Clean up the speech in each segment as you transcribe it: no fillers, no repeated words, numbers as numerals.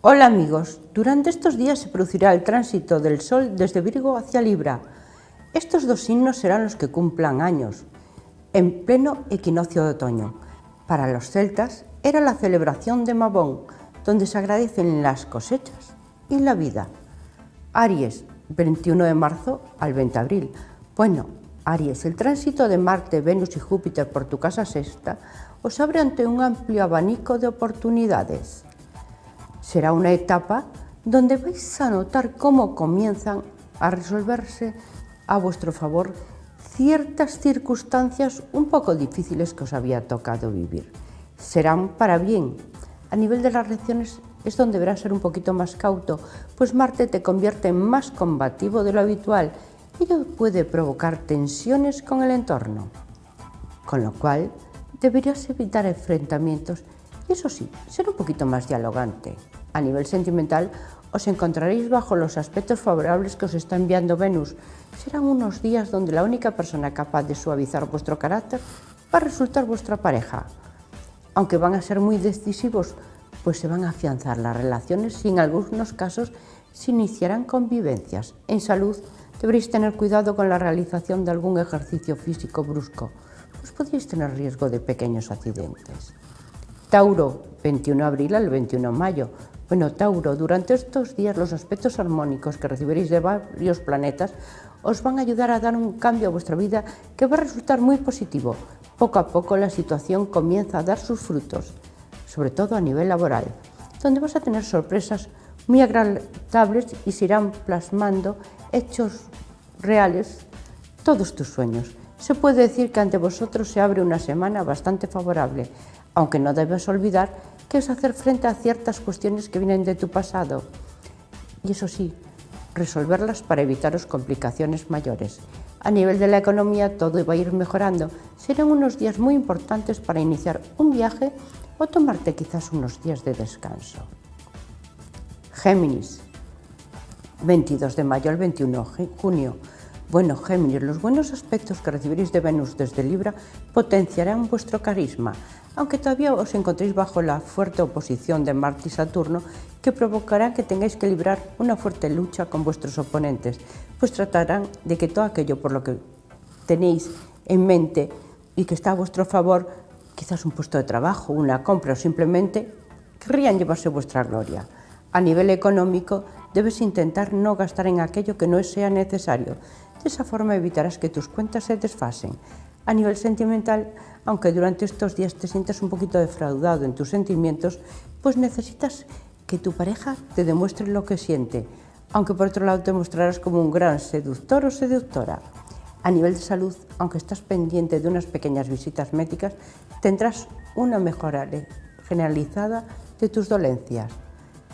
Hola amigos, durante estos días se producirá el tránsito del Sol desde Virgo hacia Libra. Estos dos signos serán los que cumplan años, en pleno equinoccio de otoño. Para los celtas era la celebración de Mabón, donde se agradecen las cosechas y la vida. Aries, 21 de marzo al 20 de abril. Bueno, Aries, el tránsito de Marte, Venus y Júpiter por tu casa sexta os abre ante un amplio abanico de oportunidades. Será una etapa donde vais a notar cómo comienzan a resolverse a vuestro favor ciertas circunstancias un poco difíciles que os había tocado vivir. Serán para bien. A nivel de las relaciones es donde deberás ser un poquito más cauto, pues Marte te convierte en más combativo de lo habitual y ello puede provocar tensiones con el entorno. Con lo cual, deberías evitar enfrentamientos y eso sí, ser un poquito más dialogante. A nivel sentimental, os encontraréis bajo los aspectos favorables que os está enviando Venus. Serán unos días donde la única persona capaz de suavizar vuestro carácter va a resultar vuestra pareja. Aunque van a ser muy decisivos, pues se van a afianzar las relaciones y en algunos casos se iniciarán convivencias. En salud, deberéis tener cuidado con la realización de algún ejercicio físico brusco, pues podríais tener riesgo de pequeños accidentes. Tauro, 21 de abril al 21 de mayo. Bueno, Tauro, durante estos días los aspectos armónicos que recibiréis de varios planetas os van a ayudar a dar un cambio a vuestra vida que va a resultar muy positivo. Poco a poco la situación comienza a dar sus frutos, sobre todo a nivel laboral, donde vas a tener sorpresas muy agradables y se irán plasmando hechos reales todos tus sueños. Se puede decir que ante vosotros se abre una semana bastante favorable, aunque no debes olvidar que es hacer frente a ciertas cuestiones que vienen de tu pasado. Y eso sí, resolverlas para evitaros complicaciones mayores. A nivel de la economía todo va a ir mejorando. Serán unos días muy importantes para iniciar un viaje o tomarte quizás unos días de descanso. Géminis, 22 de mayo al 21 de junio. Bueno, Géminis, los buenos aspectos que recibiréis de Venus desde Libra potenciarán vuestro carisma, aunque todavía os encontréis bajo la fuerte oposición de Marte y Saturno, que provocará que tengáis que librar una fuerte lucha con vuestros oponentes, pues tratarán de que todo aquello por lo que tenéis en mente y que está a vuestro favor, quizás un puesto de trabajo, una compra o simplemente querrían llevarse vuestra gloria. A nivel económico, debes intentar no gastar en aquello que no sea necesario. De esa forma evitarás que tus cuentas se desfasen. A nivel sentimental, aunque durante estos días te sientas un poquito defraudado en tus sentimientos, pues necesitas que tu pareja te demuestre lo que siente, aunque por otro lado te mostrarás como un gran seductor o seductora. A nivel de salud, aunque estás pendiente de unas pequeñas visitas médicas, tendrás una mejora generalizada de tus dolencias.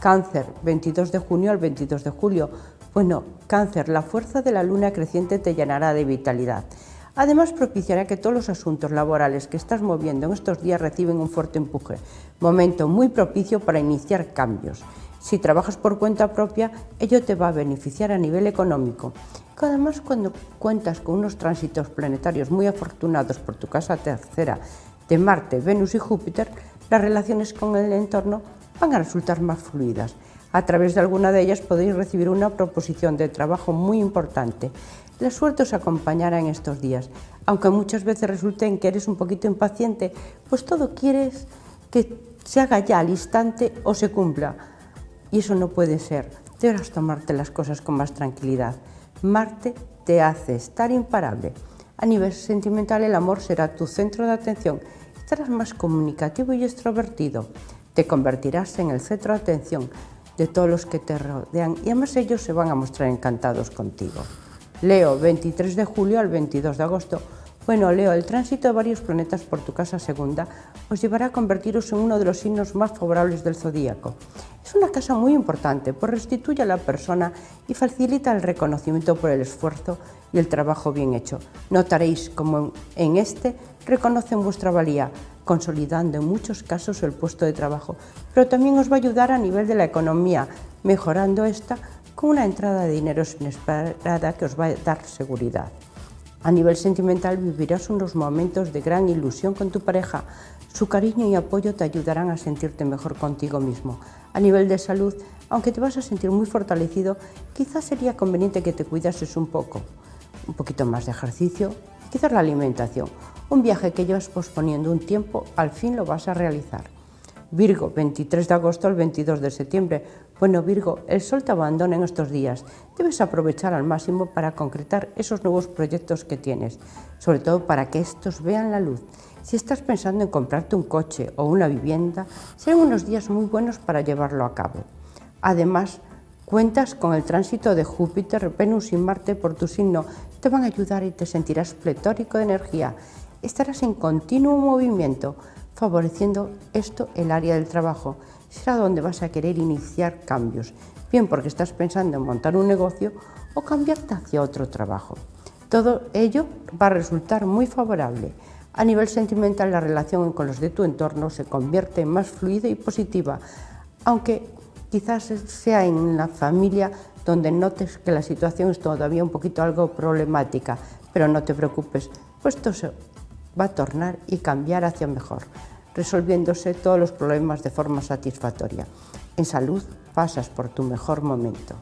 Cáncer, 22 de junio al 22 de julio. Bueno, Cáncer, la fuerza de la luna creciente te llenará de vitalidad. Además, propiciará que todos los asuntos laborales que estás moviendo en estos días reciben un fuerte empuje, momento muy propicio para iniciar cambios. Si trabajas por cuenta propia, ello te va a beneficiar a nivel económico. Además, cuando cuentas con unos tránsitos planetarios muy afortunados por tu casa tercera de Marte, Venus y Júpiter, las relaciones con el entorno van a resultar más fluidas. A través de alguna de ellas podéis recibir una proposición de trabajo muy importante. La suerte os acompañará en estos días, aunque muchas veces resulte en que eres un poquito impaciente, pues todo quieres que se haga ya al instante o se cumpla. Y eso no puede ser. Deberás tomarte las cosas con más tranquilidad. Marte te hace estar imparable. A nivel sentimental, el amor será tu centro de atención. Estarás más comunicativo y extrovertido. Te convertirás en el centro de atención de todos los que te rodean y además ellos se van a mostrar encantados contigo. Leo, 23 de julio al 22 de agosto. Bueno, Leo, el tránsito de varios planetas por tu casa segunda os llevará a convertiros en uno de los signos más favorables del zodíaco. Es una casa muy importante, pues restituye a la persona y facilita el reconocimiento por el esfuerzo y el trabajo bien hecho. Notaréis como en este reconocen vuestra valía, consolidando en muchos casos el puesto de trabajo, pero también os va a ayudar a nivel de la economía, mejorando esta con una entrada de dinero inesperada que os va a dar seguridad. A nivel sentimental vivirás unos momentos de gran ilusión con tu pareja. Su cariño y apoyo te ayudarán a sentirte mejor contigo mismo. A nivel de salud, aunque te vas a sentir muy fortalecido, quizás sería conveniente que te cuidases un poquito más de ejercicio, quizás la alimentación. Un viaje que llevas posponiendo un tiempo, al fin lo vas a realizar. Virgo, 23 de agosto al 22 de septiembre. Bueno, Virgo, el sol te abandona en estos días. Debes aprovechar al máximo para concretar esos nuevos proyectos que tienes, sobre todo para que estos vean la luz. Si estás pensando en comprarte un coche o una vivienda, serán unos días muy buenos para llevarlo a cabo. Además, cuentas con el tránsito de Júpiter, Venus y Marte por tu signo. Te van a ayudar y te sentirás pletórico de energía. Estarás en continuo movimiento, favoreciendo esto el área del trabajo. Será donde vas a querer iniciar cambios, bien porque estás pensando en montar un negocio o cambiarte hacia otro trabajo. Todo ello va a resultar muy favorable. A nivel sentimental, la relación con los de tu entorno se convierte en más fluida y positiva, aunque quizás sea en la familia donde notes que la situación es todavía un poquito algo problemática, pero no te preocupes, pues esto se va a tornar y cambiar hacia mejor, resolviéndose todos los problemas de forma satisfactoria. En salud pasas por tu mejor momento.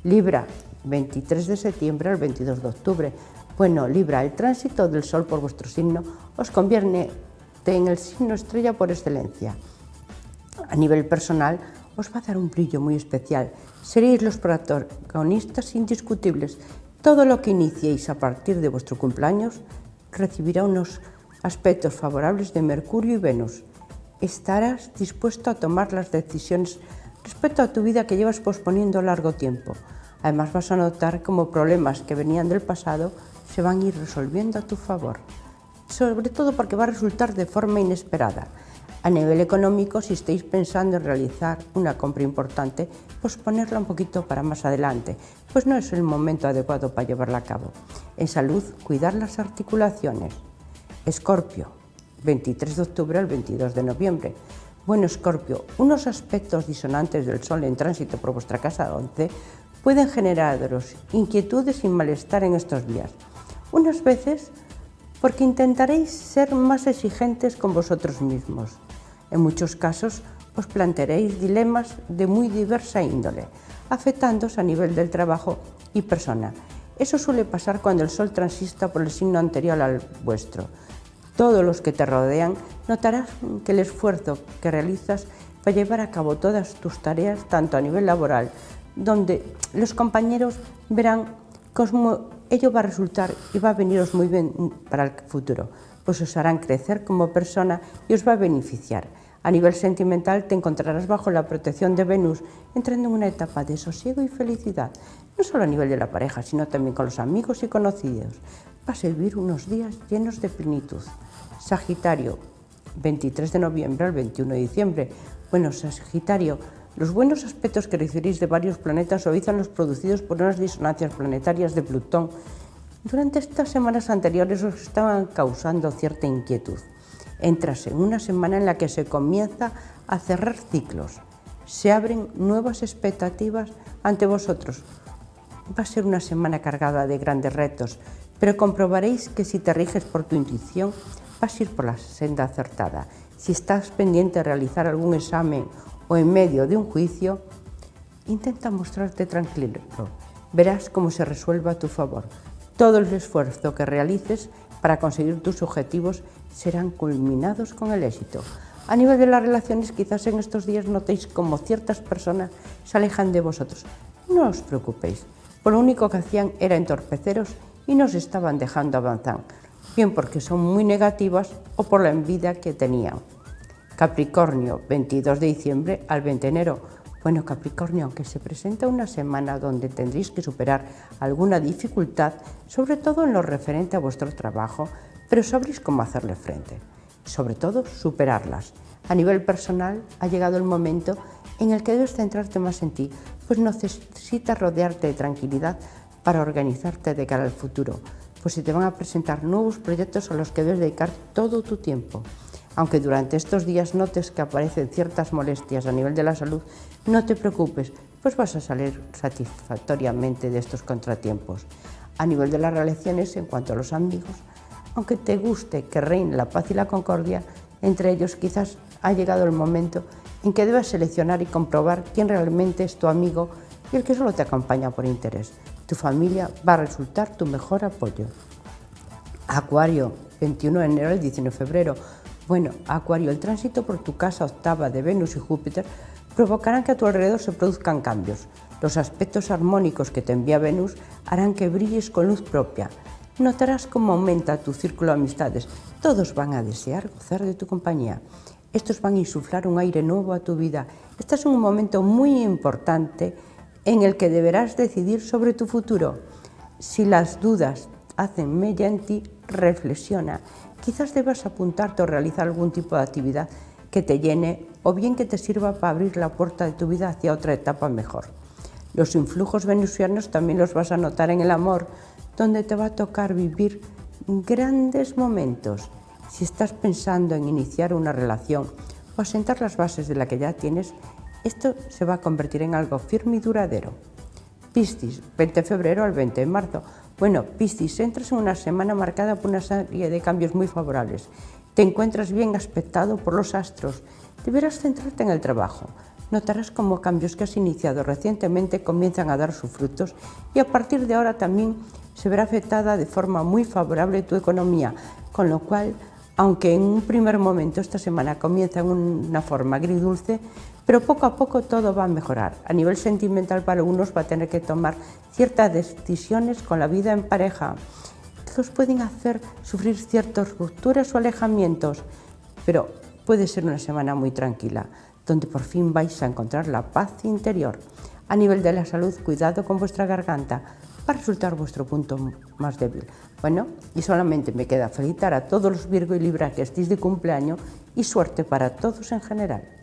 Libra, 23 de septiembre al 22 de octubre. Bueno, Libra, el tránsito del Sol por vuestro signo os convierte en el signo estrella por excelencia. A nivel personal, os va a dar un brillo muy especial. Seréis los protagonistas indiscutibles. Todo lo que iniciéis a partir de vuestro cumpleaños recibirá unos aspectos favorables de Mercurio y Venus. Estarás dispuesto a tomar las decisiones respecto a tu vida que llevas posponiendo largo tiempo. Además vas a notar cómo problemas que venían del pasado se van a ir resolviendo a tu favor, sobre todo porque va a resultar de forma inesperada. A nivel económico, si estáis pensando en realizar una compra importante, posponerla un poquito para más adelante, pues no es el momento adecuado para llevarla a cabo. En salud, cuidar las articulaciones. Escorpio, 23 de octubre al 22 de noviembre. Bueno, Escorpio, unos aspectos disonantes del Sol en tránsito por vuestra casa 11 pueden generaros inquietudes y malestar en estos días. Unas veces porque intentaréis ser más exigentes con vosotros mismos. En muchos casos os plantearéis dilemas de muy diversa índole, afectándoos a nivel del trabajo y personal. Eso suele pasar cuando el Sol transita por el signo anterior al vuestro. Todos los que te rodean notarás que el esfuerzo que realizas para llevar a cabo todas tus tareas, tanto a nivel laboral, donde los compañeros verán cómo ello va a resultar y va a veniros muy bien para el futuro, pues os harán crecer como persona y os va a beneficiar. A nivel sentimental te encontrarás bajo la protección de Venus, entrando en una etapa de sosiego y felicidad, no solo a nivel de la pareja, sino también con los amigos y conocidos. Vas a vivir unos días llenos de plenitud. Sagitario, 23 de noviembre al 21 de diciembre. Bueno, Sagitario, los buenos aspectos que recibiréis de varios planetas suavizan los producidos por unas disonancias planetarias de Plutón. Durante estas semanas anteriores os estaban causando cierta inquietud. Entras en una semana en la que se comienza a cerrar ciclos. Se abren nuevas expectativas ante vosotros. Va a ser una semana cargada de grandes retos, pero comprobaréis que si te riges por tu intuición, vas a ir por la senda acertada. Si estás pendiente de realizar algún examen o en medio de un juicio, intenta mostrarte tranquilo. Verás cómo se resuelve a tu favor. Todo el esfuerzo que realices para conseguir tus objetivos serán culminados con el éxito. A nivel de las relaciones, quizás en estos días notéis cómo ciertas personas se alejan de vosotros. No os preocupéis, por lo único que hacían era entorpeceros y nos estaban dejando avanzar, bien porque son muy negativas o por la envidia que tenían. Capricornio, 22 de diciembre al 20 de enero. Bueno, Capricornio, aunque se presenta una semana donde tendréis que superar alguna dificultad, sobre todo en lo referente a vuestro trabajo, pero sabréis cómo hacerle frente. Sobre todo, superarlas. A nivel personal, ha llegado el momento en el que debes centrarte más en ti, pues necesitas rodearte de tranquilidad para organizarte de cara al futuro, pues se te van a presentar nuevos proyectos a los que debes dedicar todo tu tiempo. Aunque durante estos días notes que aparecen ciertas molestias a nivel de la salud, no te preocupes, pues vas a salir satisfactoriamente de estos contratiempos. A nivel de las relaciones, en cuanto a los amigos, aunque te guste que reine la paz y la concordia, entre ellos quizás ha llegado el momento en que debas seleccionar y comprobar quién realmente es tu amigo y el que solo te acompaña por interés. Tu familia va a resultar tu mejor apoyo. Acuario, 21 de enero al 19 de febrero. Bueno, Acuario, el tránsito por tu casa octava de Venus y Júpiter provocarán que a tu alrededor se produzcan cambios. Los aspectos armónicos que te envía Venus harán que brilles con luz propia. Notarás cómo aumenta tu círculo de amistades. Todos van a desear gozar de tu compañía. Estos van a insuflar un aire nuevo a tu vida. Este es un momento muy importante en el que deberás decidir sobre tu futuro. Si las dudas hacen mella en ti, reflexiona. Quizás debas apuntarte o realizar algún tipo de actividad que te llene o bien que te sirva para abrir la puerta de tu vida hacia otra etapa mejor. Los influjos venusianos también los vas a notar en el amor, donde te va a tocar vivir grandes momentos. Si estás pensando en iniciar una relación o asentar las bases de la que ya tienes, esto se va a convertir en algo firme y duradero. Piscis, 20 de febrero al 20 de marzo. Bueno, Piscis, entras en una semana marcada por una serie de cambios muy favorables. Te encuentras bien aspectado por los astros. Deberás centrarte en el trabajo. Notarás cómo cambios que has iniciado recientemente comienzan a dar sus frutos y a partir de ahora también se verá afectada de forma muy favorable tu economía, con lo cual, aunque en un primer momento esta semana comienza en una forma agridulce, pero poco a poco todo va a mejorar. A nivel sentimental, para algunos va a tener que tomar ciertas decisiones con la vida en pareja, que os pueden hacer sufrir ciertas rupturas o alejamientos, pero puede ser una semana muy tranquila, donde por fin vais a encontrar la paz interior. A nivel de la salud, cuidado con vuestra garganta, va a resultar vuestro punto más débil. Bueno, y solamente me queda felicitar a todos los Virgo y Libra que estéis de cumpleaños y suerte para todos en general.